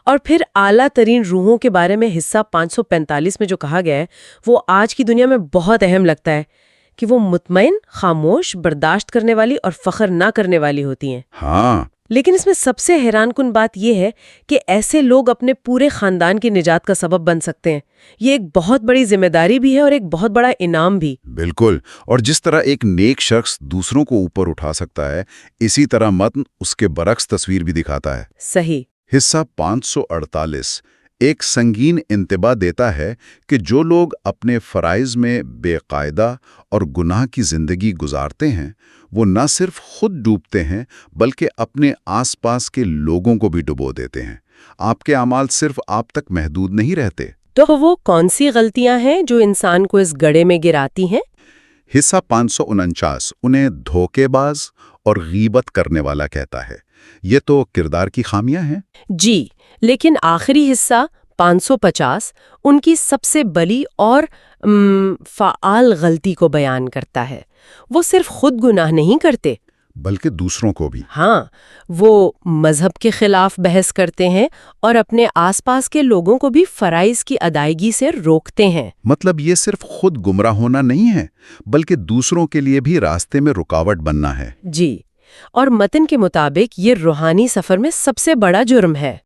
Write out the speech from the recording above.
اور پھر اعلیٰ ترین روحوں کے بارے میں حصہ 545 میں جو کہا گیا ہے وہ آج کی دنیا میں بہت اہم لگتا ہے کہ وہ مطمئن، خاموش، برداشت کرنے والی اور فخر نہ کرنے والی ہوتی ہیں۔ ہاں، لیکن اس میں سب سے حیران کن بات یہ ہے کہ ایسے لوگ اپنے پورے خاندان کی نجات کا سبب بن سکتے ہیں۔ یہ ایک بہت بڑی ذمہ داری بھی ہے اور ایک بہت بڑا انعام بھی۔ بالکل، اور جس طرح ایک نیک شخص دوسروں کو اوپر اٹھا سکتا ہے، اسی طرح متن اس کے برعکس تصویر بھی دکھاتا ہے۔ صحیح۔ حصہ 548 ایک سنگین انتباہ دیتا ہے کہ جو لوگ اپنے فرائض میں بے قاعدہ اور گناہ کی زندگی گزارتے ہیں وہ نہ صرف خود ڈوبتے ہیں بلکہ اپنے آس پاس کے لوگوں کو بھی ڈبو دیتے ہیں۔ آپ کے اعمال صرف آپ تک محدود نہیں رہتے۔ تو وہ کون سی غلطیاں ہیں جو انسان کو اس گڑھے میں گراتی ہیں؟ حصہ 549 انہیں دھوکے باز اور غیبت کرنے والا کہتا ہے۔ یہ تو کردار کی خامیاں ہیں۔ جی، لیکن آخری حصہ 550 ان کی سب سے بڑی اور فعال غلطی کو بیان کرتا ہے۔ وہ صرف خود گناہ نہیں کرتے بلکہ دوسروں کو بھی۔ ہاں، وہ مذہب کے خلاف بحث کرتے ہیں اور اپنے آس پاس کے لوگوں کو بھی فرائض کی ادائیگی سے روکتے ہیں۔ مطلب یہ صرف خود گمراہ ہونا نہیں ہے بلکہ دوسروں کے لیے بھی راستے میں رکاوٹ بننا ہے۔ جی، اور متن کے مطابق یہ روحانی سفر میں سب سے بڑا جرم ہے۔